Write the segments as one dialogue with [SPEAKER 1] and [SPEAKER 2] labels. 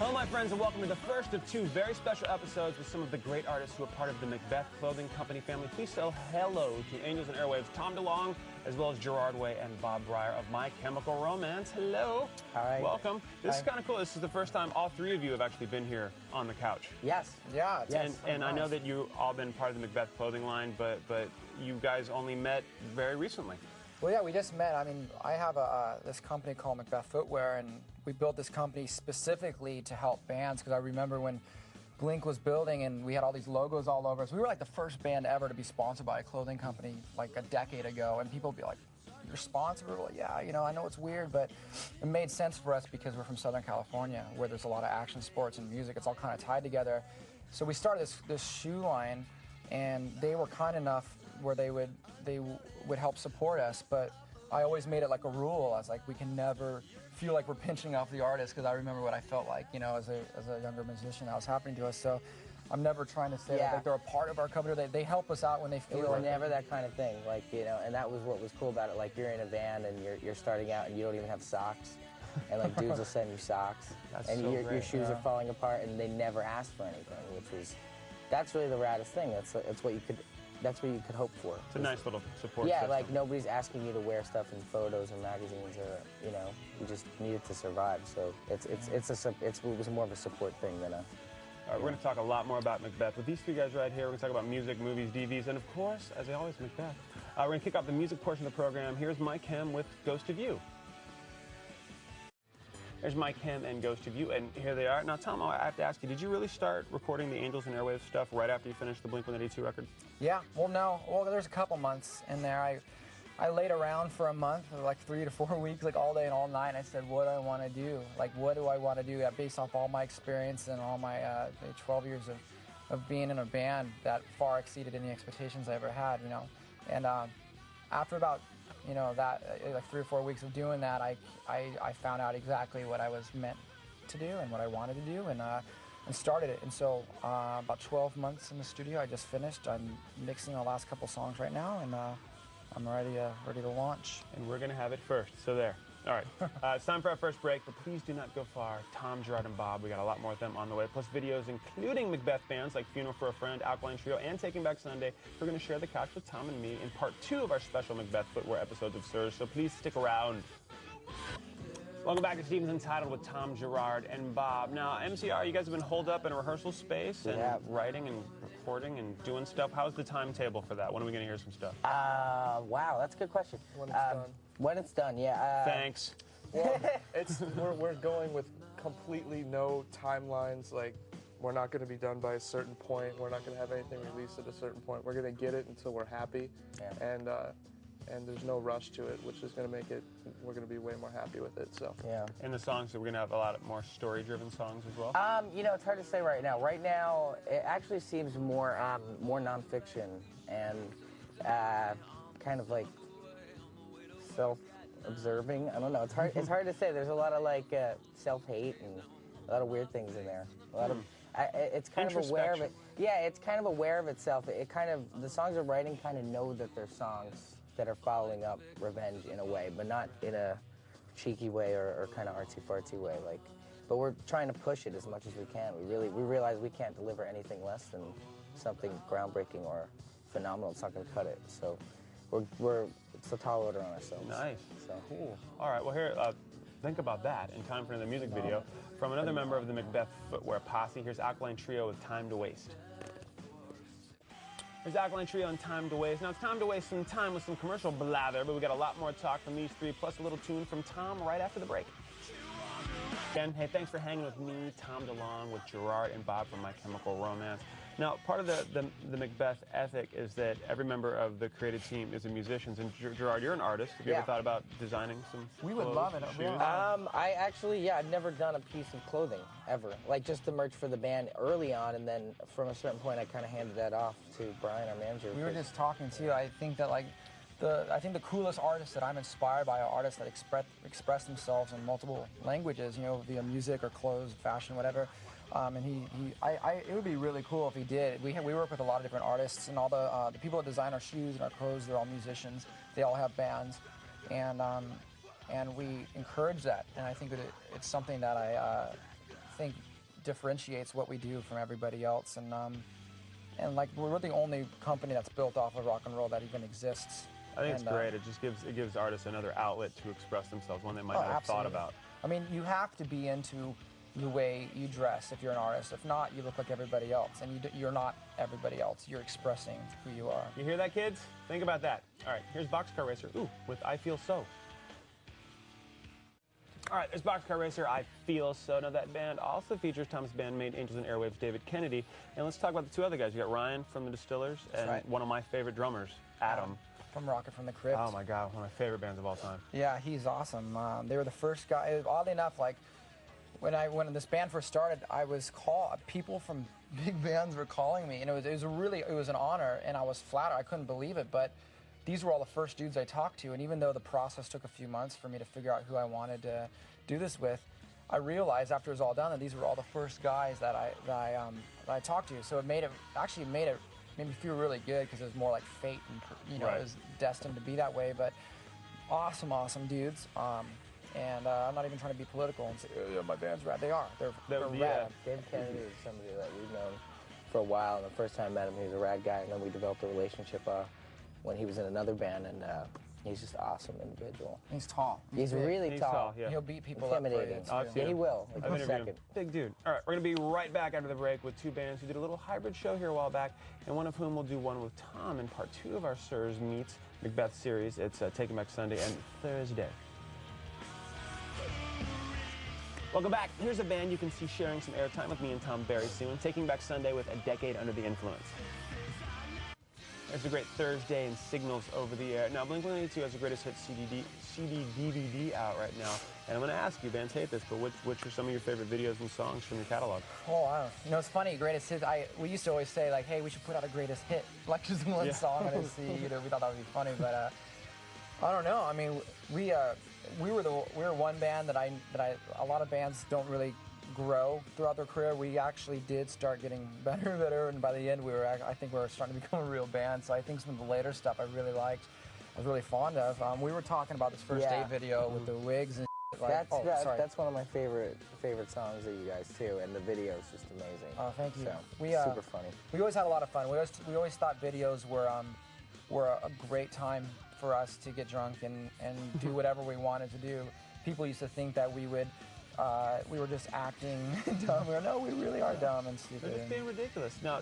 [SPEAKER 1] Hello, my friends, and welcome to the first of two very special episodes with some of the great artists who are part of the Macbeth Clothing Company family. Please say hello to Angels and Airwaves, Tom Delonge, as well as Gerard and Bob Bryar of My Chemical Romance. Hello.
[SPEAKER 2] Hi.
[SPEAKER 1] Welcome. This is kind of cool. This is the first time all three of you have actually been here on the couch.
[SPEAKER 2] Yes.
[SPEAKER 3] Yeah.
[SPEAKER 1] Yes. And I know that you all been part of the Macbeth clothing line, but you guys only met very recently.
[SPEAKER 3] Well, yeah, we just met. I mean, I have this company called Macbeth Footwear, and we built this company specifically to help bands, because I remember when Blink was building and we had all these logos all over us. We were like the first band ever to be sponsored by a clothing company like a decade ago, and people would be like, "You're sponsored?" We're like, "Yeah, you know, I know it's weird, but it made sense for us because we're from Southern California, where there's a lot of action sports and music. It's all kind of tied together." So we started this shoe line, and they were kind enough where they would help support us, but I always made it like a rule. I was like, we can never feel like we're pinching off the artist, because I remember what I felt like, you know, as a younger musician, that was happening to us. So I'm never trying to say that, like they're a part of our company. They help us out when they feel.
[SPEAKER 2] It was never that kind of thing, like, you know, and that was what was cool about it. Like, you're in a band and you're starting out and you don't even have socks, and like dudes will send you socks, and so your shoes are falling apart, and they never asked for anything, that's really the raddest thing. That's what you could hope for.
[SPEAKER 1] It's a nice little support
[SPEAKER 2] system.
[SPEAKER 1] system.
[SPEAKER 2] Like, nobody's asking you to wear stuff in photos or magazines, or, you know, you just need it to survive. So it was more of a support thing than a.
[SPEAKER 1] All right, we're going to talk a lot more about Macbeth with these three guys right here. We're going to talk about music, movies, DVs, and of course, as always, Macbeth. We're going to kick off the music portion of the program. Here's Mike Hem with Ghost of You. There's Mike Hem and Ghost of You, and here they are. Now, Tom, I have to ask you, did you really start recording the Angels and Airwaves stuff right after you finished the Blink-182 record?
[SPEAKER 3] Yeah, well, no. Well, there's a couple months in there. I laid around for a month, like 3 to 4 weeks, like all day and all night, and I said, what do I want to do? Like, what do I want to do? Based off all my experience and all my 12 years of being in a band that far exceeded any expectations I ever had, you know. And after about, you know, like 3 or 4 weeks of doing that, I found out exactly what I was meant to do and what I wanted to do, and started it. And so about 12 months in the studio, I just finished. I'm mixing the last couple songs right now, and I'm ready to launch.
[SPEAKER 1] And we're going to have it first, so there. All right, it's time for our first break, but please do not go far. Tom, Gerard, and Bob, we got a lot more of them on the way, plus videos including Macbeth bands like Funeral for a Friend, Alkaline Trio, and Taking Back Sunday. We're going to share the couch with Tom and me in part 2 of our special Macbeth Footwear episodes of Surge, so please stick around. Welcome back to Stevens Entitled with Tom, Gerard, and Bob. Now, MCR, you guys have been holed up in a rehearsal space and writing and recording and doing stuff. How's the timetable for that? When are we going to hear some stuff?
[SPEAKER 2] Wow, that's a good question.
[SPEAKER 3] When it's done.
[SPEAKER 2] When it's done, yeah.
[SPEAKER 1] Thanks.
[SPEAKER 4] Well, we're going with completely no timelines. Like, we're not going to be done by a certain point. We're not going to have anything released at a certain point. We're going to get it until we're happy, and there's no rush to it, which is going to make it. We're going to be way more happy with it. So
[SPEAKER 2] yeah.
[SPEAKER 1] And the songs, so we're going to have a lot more story-driven songs as well.
[SPEAKER 2] You know, it's hard to say right now. Right now, it actually seems more nonfiction and kind of like self-observing. I don't know. It's hard. It's hard to say. There's a lot of like self-hate and a lot of weird things in there. A lot of. It's kind of aware of it. Yeah, it's kind of aware of itself. The songs I'm writing kind of know that they're songs that are following up revenge in a way, but not in a cheeky way or kind of artsy-fartsy way. Like, but we're trying to push it as much as we can. We realize we can't deliver anything less than something groundbreaking or phenomenal. It's not going to cut it. So it's a tall order on ourselves.
[SPEAKER 1] Nice.
[SPEAKER 2] So
[SPEAKER 1] cool. All right. Well, here. Think about that in time for another music video from another member of the Macbeth Footwear posse. Here's Alkaline Trio with Time to Waste. Here's Alkaline Trio and Time to Waste. Now it's time to waste some time with some commercial blather, but we got a lot more talk from these three, plus a little tune from Tom right after the break. Again, hey, thanks for hanging with me, Tom Delonge, with Gerard and Bob from My Chemical Romance. Now, part of the Macbeth ethic is that every member of the creative team is a musician. And Gerard, you're an artist. Have you ever thought about designing some
[SPEAKER 3] We would love it.
[SPEAKER 2] I actually, I've never done a piece of clothing, ever. Like, just the merch for the band early on, and then from a certain point, I kind of handed that off to Brian, our manager.
[SPEAKER 3] We were just talking, too. I think that, like, the coolest artists that I'm inspired by are artists that express themselves in multiple languages, you know, via music or clothes, fashion, whatever. And it would be really cool if he did. We work with a lot of different artists, and all the people that design our shoes and our clothes, they're all musicians. They all have bands, and we encourage that. And I think that it's something that I think differentiates what we do from everybody else. And like we're the only company that's built off of rock and roll that even exists.
[SPEAKER 1] I think it's great. It just gives artists another outlet to express themselves, one they might not have thought about.
[SPEAKER 3] I mean, you have to be into the way you dress if you're an artist. If not, you look like everybody else, and you're not everybody else. You're expressing who you are.
[SPEAKER 1] You hear that, kids? Think about that. All right, here's Boxcar Racer. Ooh, with I Feel So. All right, there's Boxcar Racer, I Feel So. Now, that band also features Tom's bandmate, Angels and Airwaves, David Kennedy. And let's talk about the two other guys. You got Ryan from the Distillers and one of my favorite drummers, Adam.
[SPEAKER 3] From Rocket from the Crypt.
[SPEAKER 1] Oh, my God, one of my favorite bands of all time.
[SPEAKER 3] Yeah, he's awesome. They were the first guy. Oddly enough, like, when this band first started, I was called. People from big bands were calling me, and it was an honor, and I was flattered. I couldn't believe it, but these were all the first dudes I talked to, and even though the process took a few months for me to figure out who I wanted to do this with, I realized after it was all done that these were all the first guys that I talked to. So it made me feel really good because it was more like fate, and it was destined to be that way. But awesome dudes. And I'm not even trying to be political and say, oh, yeah, my band's rad. They are. They're rad.
[SPEAKER 2] David Kennedy is somebody that we've known for a while, and the first time I met him, he was a rad guy, and then we developed a relationship when he was in another band, and he's just an awesome individual.
[SPEAKER 3] He's tall.
[SPEAKER 2] He's really tall.
[SPEAKER 1] Yeah.
[SPEAKER 3] He'll beat people up.
[SPEAKER 2] Intimidating.
[SPEAKER 1] Yeah,
[SPEAKER 2] he will.
[SPEAKER 1] I've interviewed him. Big dude. All right, we're going to be right back after the break with two bands who did a little hybrid show here a while back, and one of whom will do one with Tom in part 2 of our Sirs Meets Macbeth series. It's Taking Back Sunday and Thursday. Welcome back. Here's a band you can see sharing some airtime with me and Tom very soon. Taking Back Sunday with A Decade Under the Influence. There's a great Thursday and Signals over the air. Now, Blink-182 has the greatest hit CD DVD out right now. And I'm going to ask you, bands hate this, but which are some of your favorite videos and songs from your catalog?
[SPEAKER 3] Oh, wow. It's funny, greatest hit. We used to always say, like, hey, we should put out a greatest hit, like just one song on a CD. We thought that would be funny, but I don't know. I mean, we were one band that a lot of bands don't really grow throughout their career. We actually did start getting better and better, and by the end I think we were starting to become a real band. So I think some of the later stuff I really liked, I was really fond of. We were talking about this first day video with the wigs and
[SPEAKER 2] like, that's one of my favorite songs of you guys too, and the video is just amazing.
[SPEAKER 3] Oh, thank you.
[SPEAKER 2] So, super funny.
[SPEAKER 3] We always had a lot of fun. We always thought videos were a great time for us to get drunk and do whatever we wanted to do. People used to think that we were just acting dumb. No, we really are dumb and stupid.
[SPEAKER 1] It's being ridiculous. Now,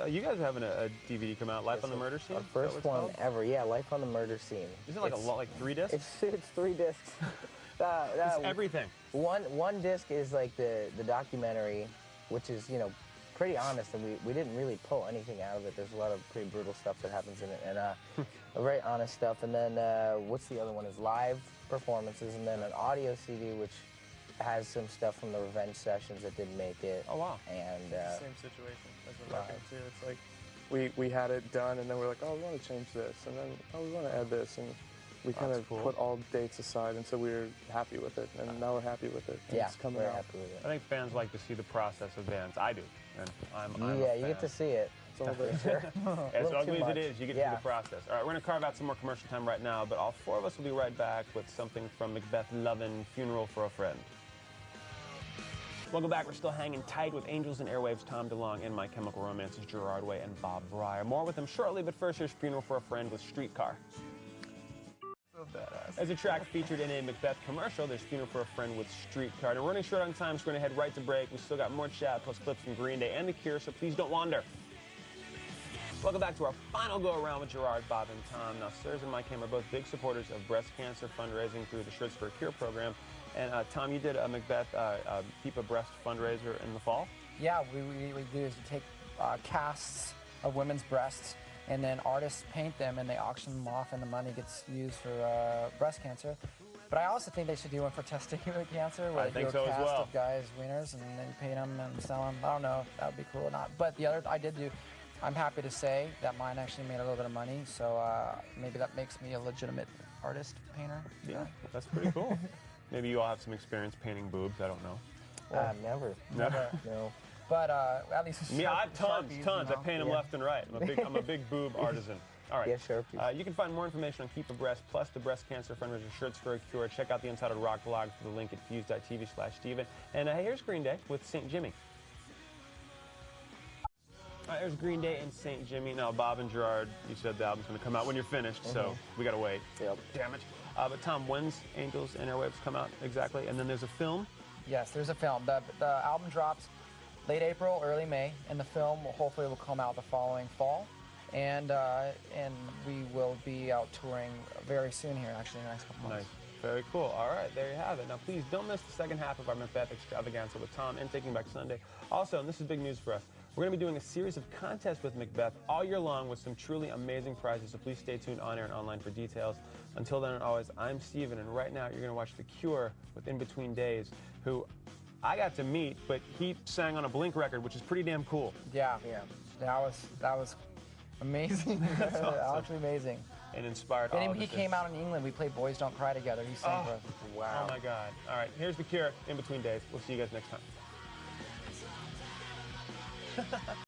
[SPEAKER 1] you guys are having a DVD come out, Life on the Murder Scene?
[SPEAKER 2] Our first one ever, yeah, Life on the Murder Scene.
[SPEAKER 1] Isn't it like 3 discs?
[SPEAKER 2] It's 3 discs.
[SPEAKER 1] It's everything.
[SPEAKER 2] One disc is like the documentary, which is, pretty honest, and we didn't really pull anything out of it. There's a lot of pretty brutal stuff that happens in it, and very honest stuff. And then what's the other one is live performances, and then an audio CD which has some stuff from the Revenge sessions that didn't make it.
[SPEAKER 1] Oh wow!
[SPEAKER 2] And
[SPEAKER 4] same situation as the record too. It's like we had it done, and then we're like, oh, we want to change this, and then oh, we want to add this, and we kind of put all dates aside until we were happy with it, and now we're happy with it.
[SPEAKER 2] Yeah,
[SPEAKER 4] it's coming
[SPEAKER 2] we're
[SPEAKER 4] out.
[SPEAKER 2] happy with it.
[SPEAKER 1] I think fans like to see the process of bands. I do, and I'm
[SPEAKER 2] yeah,
[SPEAKER 1] a
[SPEAKER 2] you
[SPEAKER 1] fan.
[SPEAKER 2] get to see it.
[SPEAKER 4] It's all there.
[SPEAKER 1] As ugly as it is, you get to see the process. All right, we're going to carve out some more commercial time right now, but all 4 of us will be right back with something from Macbeth Lovin' Funeral for a Friend. Welcome back. We're still hanging tight with Angels and Airwaves, Tom DeLonge, and My Chemical Romance's Gerard Way and Bob Bryar. More with them shortly, but first here's Funeral for a Friend with Streetcar.
[SPEAKER 3] So badass.
[SPEAKER 1] As a track featured in a Macbeth commercial, there's Funeral for a Friend with Streetcar. Now, we're running short on time, so we're going to head right to break. We still got more chat, plus clips from Green Day and The Cure, so please don't wander. Welcome back to our final go-around with Gerard, Bob, and Tom. Now, Sirs and Mike Ham are both big supporters of breast cancer fundraising through the Shirts for a Cure program. And Tom, you did a Macbeth Keep a Breast fundraiser in the fall?
[SPEAKER 3] Yeah, we do is we take casts of women's breasts, and then artists paint them, and they auction them off, and the money gets used for breast cancer. But I also think they should do one for testicular cancer, where they do a cast of guys' wieners, and then paint them and sell them. I don't know if that would be cool or not. But the other, I'm happy to say that mine actually made a little bit of money, so maybe that makes me a legitimate artist, painter.
[SPEAKER 1] Yeah, that's pretty cool. Maybe you all have some experience painting boobs. I don't know.
[SPEAKER 2] Never. No.
[SPEAKER 3] But at least
[SPEAKER 1] me, I have tons. I paint them left and right. I'm a big boob artisan. All right.
[SPEAKER 2] Yeah, sure.
[SPEAKER 1] You can find more information on Keep Abreast, plus the breast cancer fundraiser Shirts for a Cure. Check out the Untitled Rock blog for the link at fuse.tv/Steven. And here's Green Day with St. Jimmy. All right, there's Green Day and St. Jimmy. Now, Bob and Gerard, you said the album's going to come out when you're finished, so we got to wait.
[SPEAKER 2] Yep.
[SPEAKER 1] Damn it. But Tom, when's Angels and Airwaves come out exactly? And then there's a film?
[SPEAKER 3] Yes, there's a film. The album drops late April, early May, and the film hopefully will come out the following fall. And we will be out touring very soon here, actually, in the next couple months.
[SPEAKER 1] Nice. Very cool. All right, there you have it. Now, please don't miss the second half of our Macbeth extravaganza with Tom and Taking Back Sunday. Also, and this is big news for us, we're going to be doing a series of contests with Macbeth all year long with some truly amazing prizes, so please stay tuned on air and online for details. Until then, and always, I'm Steven, and right now you're going to watch The Cure with In Between Days, who I got to meet, but he sang on a Blink record, which is pretty damn cool.
[SPEAKER 3] Yeah. That was amazing.
[SPEAKER 1] That's awesome.
[SPEAKER 3] Absolutely amazing.
[SPEAKER 1] And inspired
[SPEAKER 3] And
[SPEAKER 1] all of
[SPEAKER 3] he
[SPEAKER 1] us.
[SPEAKER 3] came out in England. We played Boys Don't Cry together. He sang for us.
[SPEAKER 2] Wow.
[SPEAKER 1] Oh my God. All right, here's The Cure, In Between Days. We'll see you guys next time.